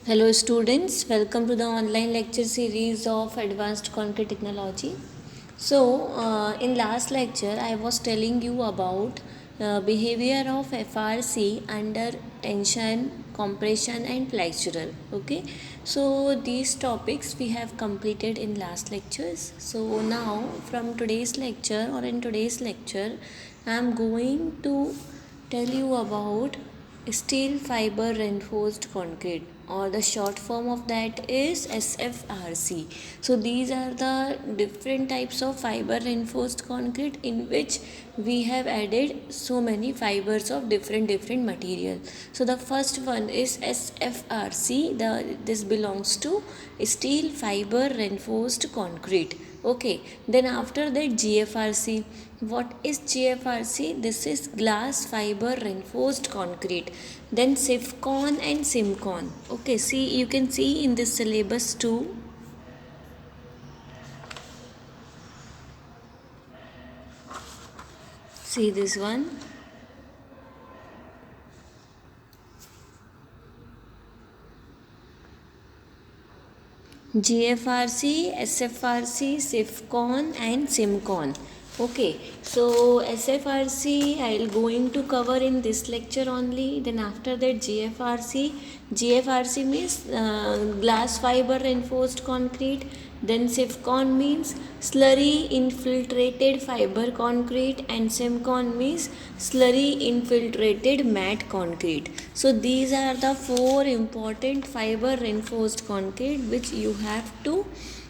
Hello students, welcome to the online lecture series of Advanced Concrete Technology. In last lecture I was telling you about behavior of FRC under tension, compression and flexural. Okay, so these topics we have completed in last lectures. So now from today's lecture or in today's lecture I am going to tell you about steel fiber reinforced concrete, or the short form of that is SFRC. So these are the different types of fiber reinforced concrete in which we have added so many fibers of different material. So the first one is SFRC. This belongs to steel fiber reinforced concrete. Okay, then after that GFRC. What is GFRC? This is glass fiber reinforced concrete. Then SIFCON and SIMCON. Okay, see, you can see in this syllabus too. See this one. GFRC, SFRC, SIFCON and SIMCON. Okay, so SFRC I'll going to cover in this lecture only. Then after that GFRC means glass fiber reinforced concrete. Then SIFCON means slurry infiltrated fiber concrete, and SIMCON means slurry infiltrated matte concrete. So these are the four important fiber reinforced concrete which you have to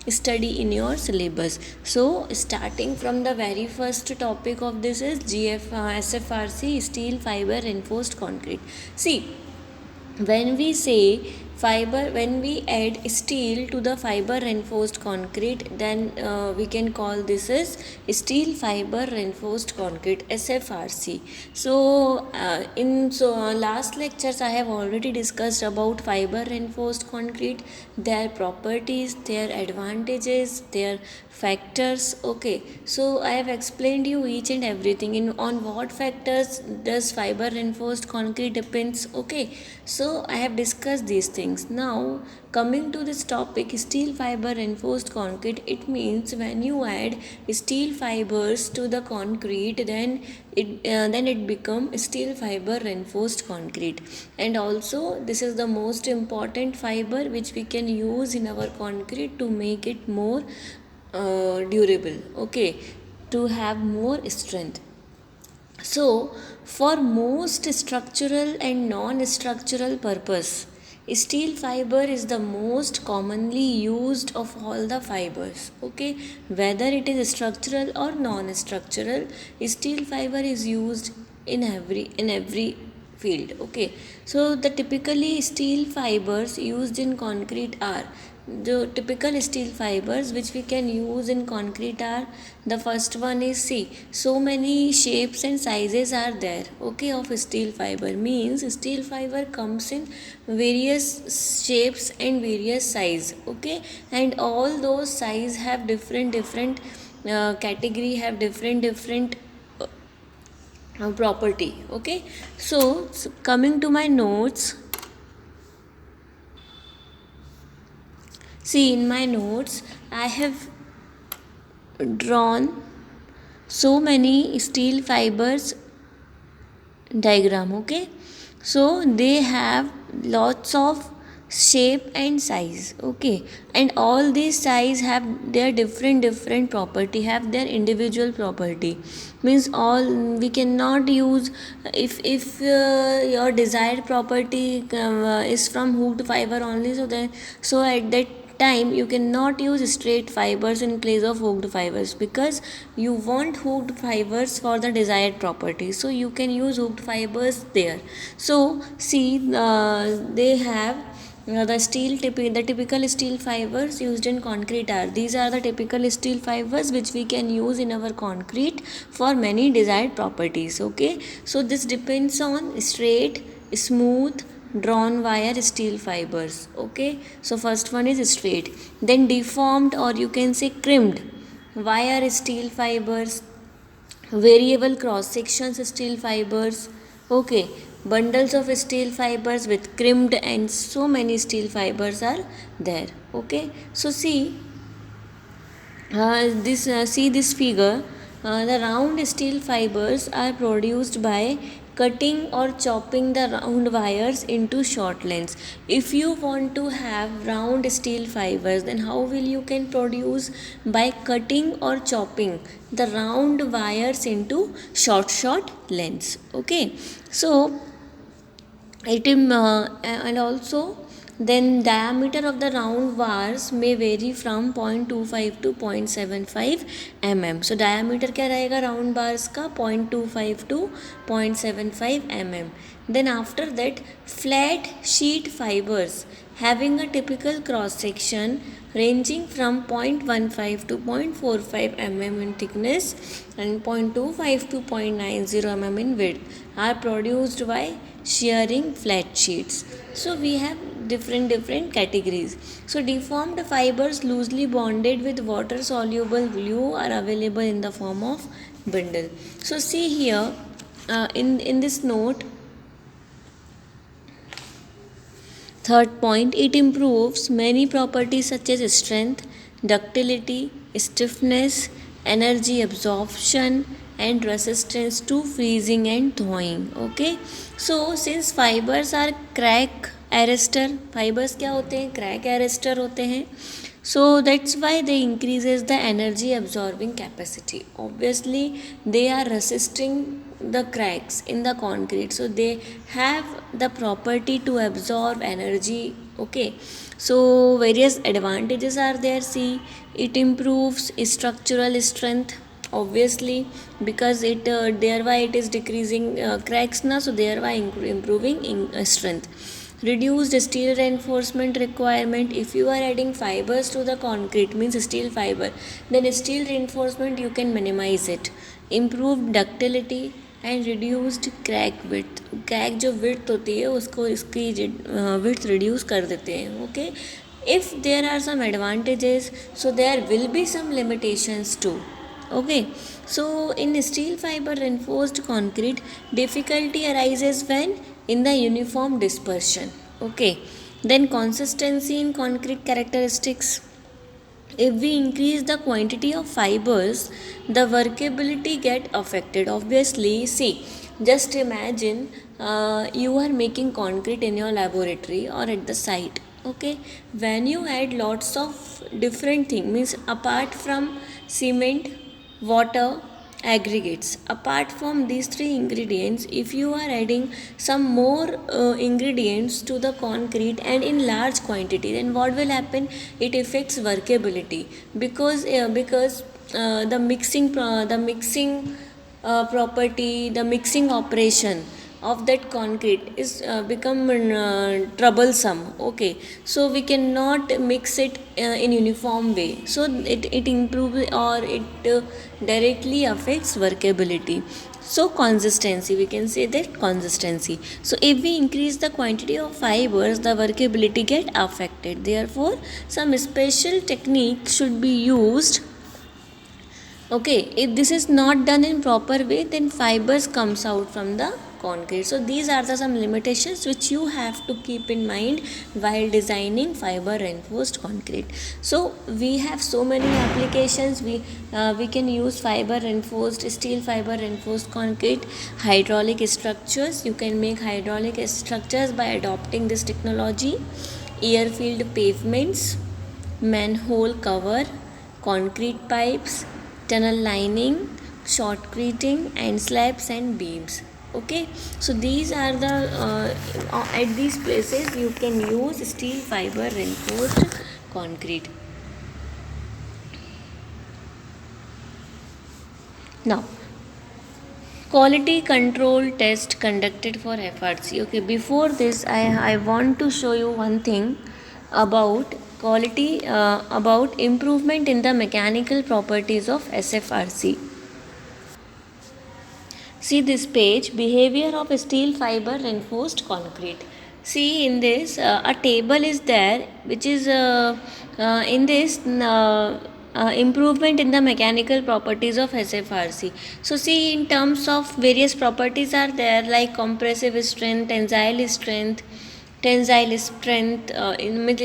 study in your syllabus. So starting from the very first topic of this is SFRC, steel fiber reinforced concrete. See, when we say fiber, when we add steel to the fiber reinforced concrete, then we can call this as steel fiber reinforced concrete, SFRC. So last lectures I have already discussed about fiber reinforced concrete, their properties, their advantages, their factors. Okay, so I have explained you each and everything. In on what factors does fiber reinforced concrete depends. Okay, so I have discussed these things. Now coming to this topic, steel fiber reinforced concrete, it means when you add steel fibers to the concrete, then it become steel fiber reinforced concrete. And also this is the most important fiber which we can use in our concrete to make it more durable. Okay, to have more strength. So, for most structural and non-structural purpose, steel fiber is the most commonly used of all the fibers. Okay, whether it is structural or non-structural, steel fiber is used in every field. Okay, so the typically steel fibers used in concrete are, the typical steel fibers which we can use in concrete are, the first one is, see, so many shapes and sizes are there. Okay, of steel fiber means steel fiber comes in various shapes and various size. Okay, and all those size have different category, have different property. Okay, so coming to my notes, see in my notes I have drawn so many steel fibers diagram. Okay, so they have lots of shape and size. Okay, and all these size have their different property, have their individual property. Means all we cannot use, if your desired property is from hooked fiber only, so at that time you cannot use straight fibers in place of hooked fibers, because you want hooked fibers for the desired property, so you can use hooked fibers there. So see, they have the typical steel fibers used in concrete are, these are the typical steel fibers which we can use in our concrete for many desired properties. Okay, so this depends on straight, smooth, drawn wire steel fibers. Okay, so first one is straight, then deformed or you can say crimped wire steel fibers, variable cross sections steel fibers. Okay, bundles of steel fibers with crimped and so many steel fibers are there. Okay, so see this figure. The round steel fibers are produced by cutting or chopping the round wires into short lengths. If you want to have round steel fibers, then how will you can produce? By cutting or chopping the round wires into short lengths. Okay, so and also then diameter of the round wires may vary from 0.25 to 0.75 mm. So diameter क्या रहेगा round bars का 0.25 to 0.75 mm. Then after that flat sheet fibers having a typical cross section ranging from 0.15 to 0.45 mm in thickness and 0.25 to 0.90 mm in width are produced by shearing flat sheets. So we have different categories. So deformed fibers loosely bonded with water soluble glue are available in the form of bundle. So see here, in this note, third point, it improves many properties such as strength, ductility, stiffness, energy absorption and resistance to freezing and thawing. Okay, so since fibers are crack arrestor, fibers क्या होते हैं? Crack arrestor होते हैं. So that's why they increases the energy absorbing capacity. Obviously they are resisting the cracks in the concrete, so they have the property to absorb energy. Okay, so various advantages are there. See, it improves structural strength, obviously, because it thereby it is decreasing cracks na, so thereby improving strength. Reduced steel reinforcement requirement. If you are adding fibers to the concrete, means steel fiber, then steel reinforcement you can minimize it. Improved ductility and reduced crack width. Crack जो width होती है उसको इसकी width reduce कर देते हैं. Okay, if there are some advantages, so there will be some limitations too. Okay, so in steel fiber reinforced concrete, difficulty arises when in the uniform dispersion. Okay, then consistency in concrete characteristics. If we increase the quantity of fibers, the workability get affected. Obviously, see, just imagine you are making concrete in your laboratory or at the site. Okay, when you add lots of different things, means apart from cement, water, aggregates, apart from these three ingredients, if you are adding some more ingredients to the concrete and in large quantity, then what will happen? It affects workability, because the mixing property, the mixing operation of that concrete is become troublesome. Okay, so we cannot mix it in uniform way, so it improves or it directly affects workability. So consistency, we can say that consistency. So if we increase the quantity of fibers, the workability get affected. Therefore some special technique should be used. Okay, if this is not done in proper way, then fibers comes out from the concrete. So these are the some limitations which you have to keep in mind while designing fiber reinforced concrete. So we have so many applications. We can use fiber reinforced, steel fiber reinforced concrete, hydraulic structures. You can make hydraulic structures by adopting this technology. Airfield pavements, manhole cover, concrete pipes, tunnel lining, shotcreting and slabs and beams. Okay, so these are the at these places you can use steel fiber reinforced concrete. Now, quality control test conducted for FRC. Okay, before this I want to show you one thing about quality, about improvement in the mechanical properties of SFRC. See this page, behavior of steel fiber reinforced concrete. See in this a table is there which is in this improvement in the mechanical properties of SFRC. So see, in terms of various properties are there, like compressive strength, tensile strength, in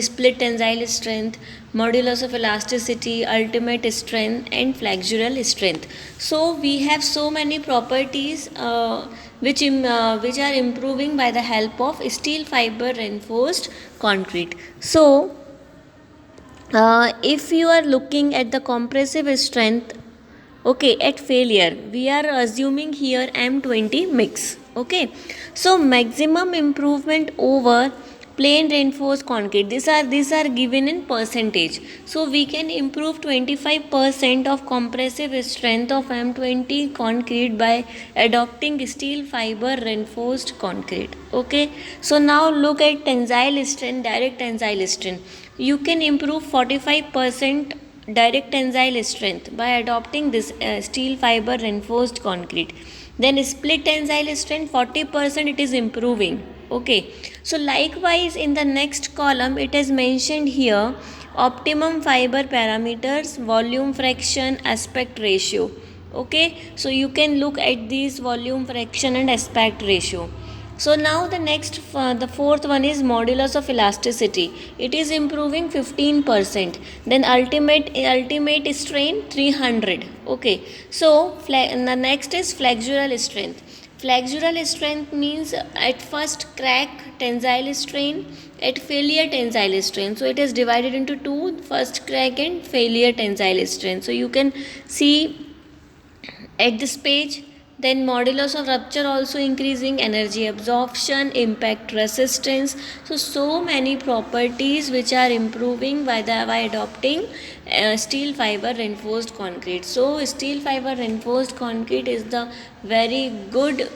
split tensile strength, modulus of elasticity, ultimate strength, and flexural strength. So we have so many properties which are improving by the help of steel fiber reinforced concrete. So if you are looking at the compressive strength, okay, at failure we are assuming here M20 mix. Okay, so maximum improvement over plain reinforced concrete, these are given in percentage. So we can improve 25% of compressive strength of M20 concrete by adopting steel fiber reinforced concrete. Okay, so now look at tensile strength, direct tensile strength. You can improve 45% direct tensile strength by adopting this steel fiber reinforced concrete. Then split tensile strength 40% it is improving. Okay, so likewise in the next column it is mentioned here optimum fiber parameters, volume fraction, aspect ratio. Okay, so you can look at these volume fraction and aspect ratio. So now the fourth one is modulus of elasticity. It is improving 15%. Then ultimate strain 300. Okay. So the next is flexural strength. Flexural strength means at first crack tensile strain, at failure tensile strain. So it is divided into two: first crack and failure tensile strain. So you can see at this page. Then modulus of rupture also increasing, energy absorption, impact resistance. So many properties which are improving by adopting steel fiber reinforced concrete. So steel fiber reinforced concrete is the very good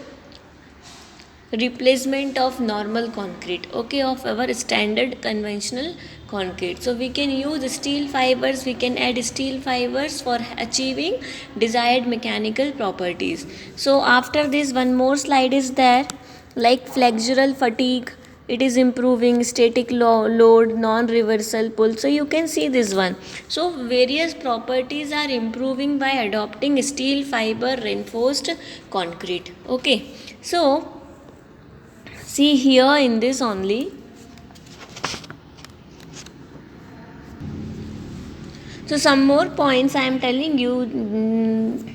replacement of normal concrete, okay, of our standard conventional concrete. So we can use steel fibers, we can add steel fibers for achieving desired mechanical properties. So after this, one more slide is there, like flexural fatigue, it is improving static load, non-reversal pull. So you can see this one. So various properties are improving by adopting steel fiber reinforced concrete. Okay, so see here in this only. So some more points I am telling you,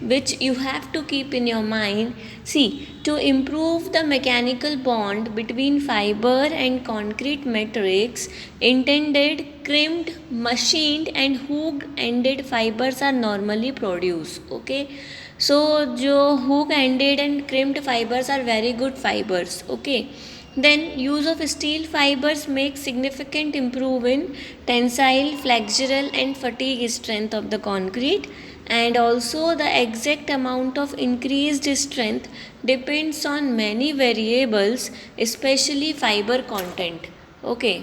which you have to keep in your mind. See, to improve the mechanical bond between fiber and concrete matrix, intended, crimped, machined and hook ended fibers are normally produced. Okay, so jo hook ended and crimped fibers are very good fibers. Okay, then use of steel fibers makes significant improvement in tensile, flexural and fatigue strength of the concrete, and also the exact amount of increased strength depends on many variables, especially fiber content. Okay.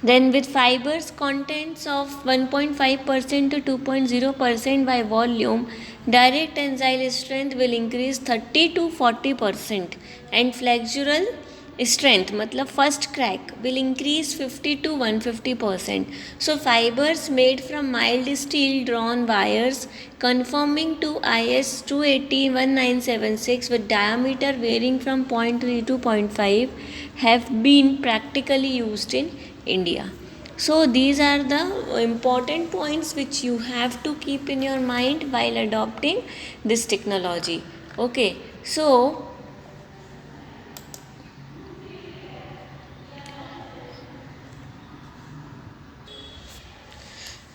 Then with fibers contents of 1.5% to 2.0% by volume, direct tensile strength will increase 30 to 40% and flexural strength matlab first crack will increase 50 to 150%. So fibers made from mild steel drawn wires conforming to IS 280-1976 with diameter varying from 0.3 to 0.5 have been practically used in India. So these are the important points which you have to keep in your mind while adopting this technology. Okay, so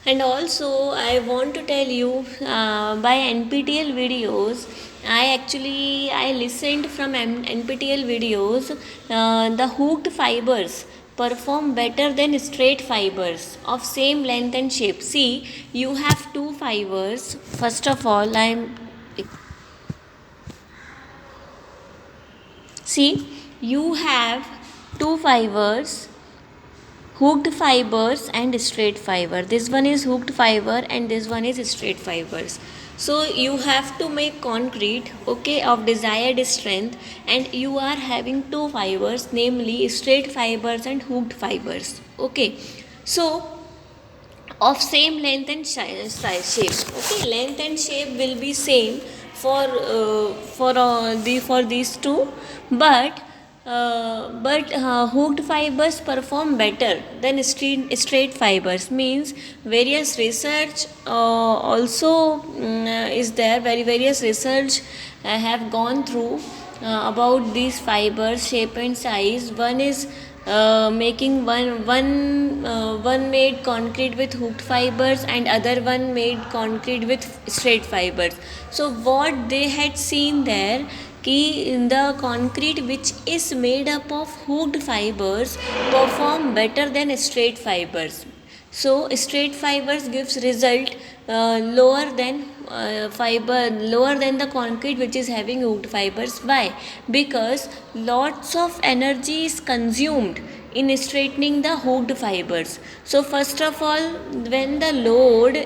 and also I want to tell you, by NPTEL videos, I listened from NPTEL videos, the hooked fibers perform better than straight fibers of same length and shape. See, you have two fibers. First of all, see, you have two fibers, hooked fibers and straight fiber. This one is hooked fiber and this one is straight fibers. So you have to make concrete, okay, of desired strength, and you are having two fibers, namely straight fibers and hooked fibers, okay. So of same length and size shape, okay, length and shape will be same for these two, but hooked fibers perform better than straight fibers. Means various research also is there. Very various research have gone through about these fibers shape and size. One is making one made concrete with hooked fibers and other one made concrete with straight fibers. So what they had seen there, कि in the concrete which is made up of hooked fibers perform better than straight fibers. So straight fibers gives result lower than the concrete which is having hooked fibers. Why? Because lots of energy is consumed in straightening the hooked fibers. So first of all, when the load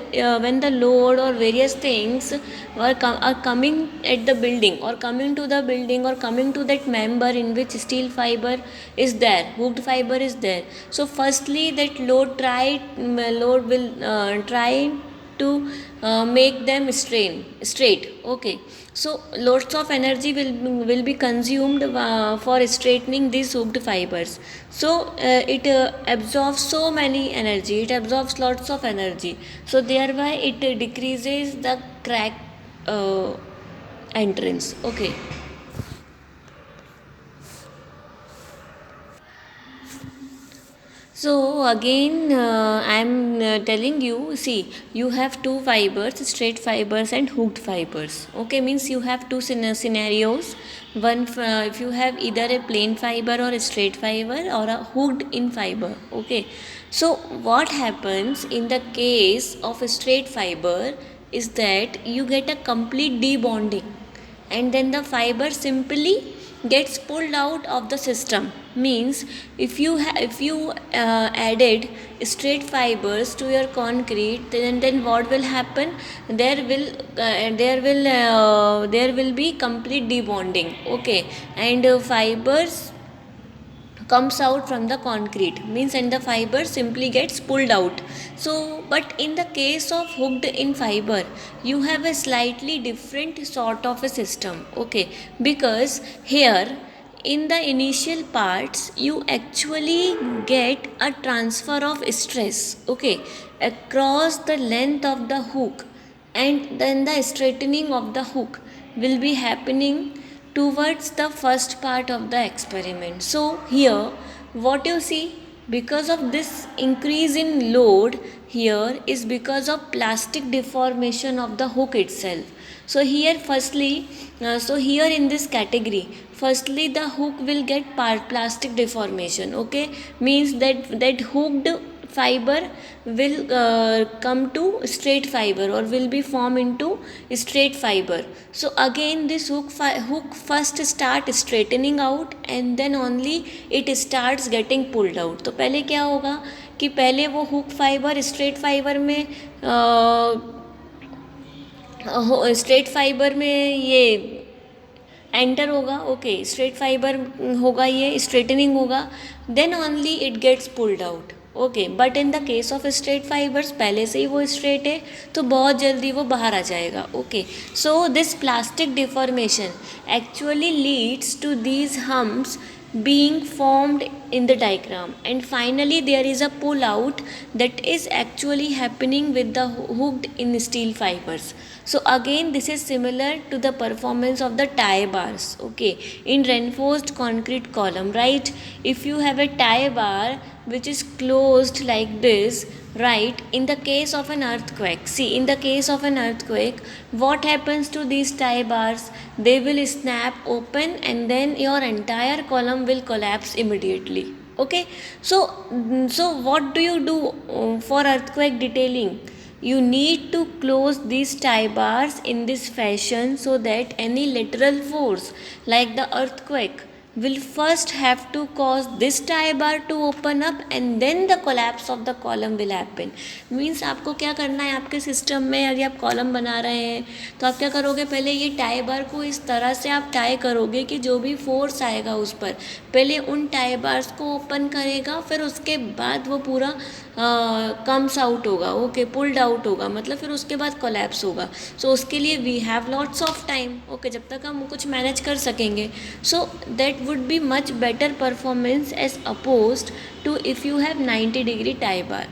or various things are coming at the building or coming to the building or coming to that member in which steel fiber is there, hooked fiber is there. So firstly that load will try to make them straight, okay. So lots of energy will be consumed for straightening these hooked fibers. So it absorbs so many energy, it absorbs lots of energy, so thereby it decreases the crack uh, entrance, okay. So again, I am telling you. See, you have two fibers, straight fibers and hooked fibers. Okay, means you have two scenarios. If you have either a plain fiber or a straight fiber or a hooked in fiber. Okay, so what happens in the case of a straight fiber is that you get a complete debonding, and then the fiber simply gets pulled out of the system. Means if you added straight fibers to your concrete, then what will happen, there will be complete debonding, okay, and fibers comes out from the concrete, means, and the fiber simply gets pulled out. So but in the case of hooked in fiber, you have a slightly different sort of a system, okay, because here in the initial parts you actually get a transfer of stress, okay, across the length of the hook, and then the straightening of the hook will be happening towards the first part of the experiment. So here what you see, because of this increase in load here is because of plastic deformation of the hook itself. So here firstly, so here in this category, firstly the hook will get plastic deformation, okay, means that hooked fiber will come to straight fiber or will be formed into straight fiber. So again this hook first start straightening out and then only it starts getting pulled out. तो पहले क्या होगा कि पहले वो hook fibre straight fibre में ये enter होगा, ओके, स्ट्रेट फाइबर होगा, ये स्ट्रेटनिंग होगा, then only it gets pulled out, okay. But in the case of straight fibres पहले से ही वो स्ट्रेट है तो बहुत जल्दी वो बाहर आ जाएगा, okay. So this plastic deformation actually leads to these humps being formed in the diagram, and finally there is a pull out that is actually happening with the hooked in steel fibers. So again this is similar to the performance of the tie bars, okay, in reinforced concrete column, right? If you have a tie bar which is closed like this, right, in the case of an earthquake, see, in the case of an earthquake what happens to these tie bars, they will snap open and then your entire column will collapse immediately, okay. So what do you do for earthquake detailing? You need to close these tie bars in this fashion so that any lateral force like the earthquake will first have to cause this tie bar to open up and then the collapse of the column will happen. Means आपको क्या करना है, आपके system में यदि आप column बना रहे हैं तो आप क्या करोगे, पहले ये टाई बार को इस तरह से आप टाई करोगे कि जो भी फोर्स आएगा उस पर पहले उन टाई बार्स को ओपन करेगा, फिर उसके बाद वो पूरा कम्स आउट होगा, ओके, पुल्ड आउट होगा, मतलब फिर उसके बाद कोलैप्स होगा. सो उसके लिए we have lots of time, okay, जब तक हम कुछ मैनेज कर सकेंगे. So that would be much better performance as opposed to if you have 90-degree tie bar.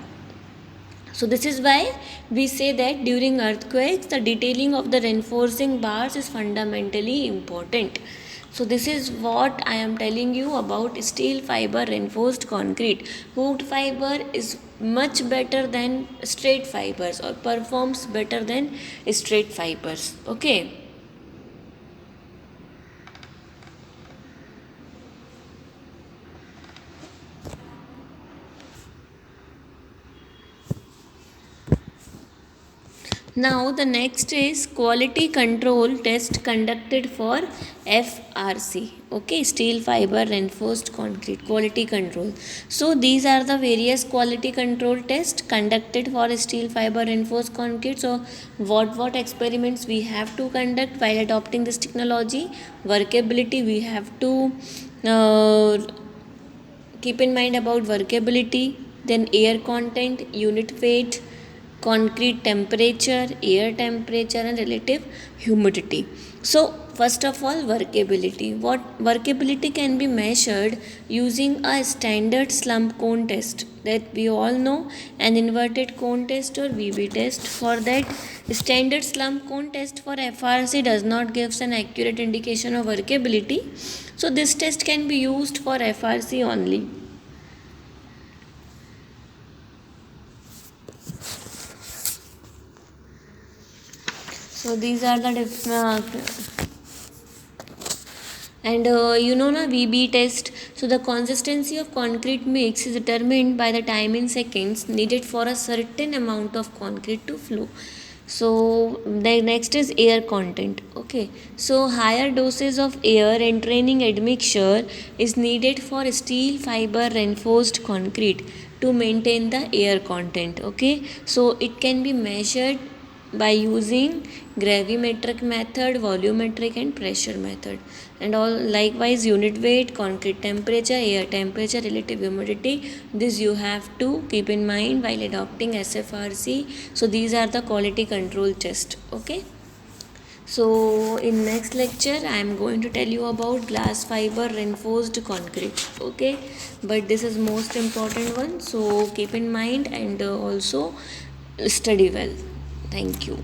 So this is why we say that during earthquakes the detailing of the reinforcing bars is fundamentally important. So this is what I am telling you about steel fiber reinforced concrete. Hooped fiber is much better than straight fibers or performs better than straight fibers. Okay. Now the next is quality control test conducted for FRC, okay, steel fiber reinforced concrete quality control. So these are the various quality control tests conducted for steel fiber reinforced concrete. So what experiments we have to conduct while adopting this technology? Workability, we have to keep in mind about workability, then air content, unit weight, concrete temperature, air temperature and relative humidity. So first of all, workability. What workability can be measured using a standard slump cone test that we all know, an inverted cone test or VB test. For that, standard slump cone test for FRC does not give an accurate indication of workability. So this test can be used for FRC only. So these are the and VB test. So the consistency of concrete mix is determined by the time in seconds needed for a certain amount of concrete to flow. So the next is air content. Okay, so higher doses of air entering admixture is needed for steel fiber reinforced concrete to maintain the air content. Okay, so it can be measured by using gravimetric method, volumetric and pressure method, and all likewise unit weight, concrete temperature, air temperature, relative humidity. This you have to keep in mind while adopting SFRC. So these are the quality control test. Okay. So in next lecture I am going to tell you about glass fiber reinforced concrete. Okay, but this is most important one, so keep in mind and also study well. Thank you.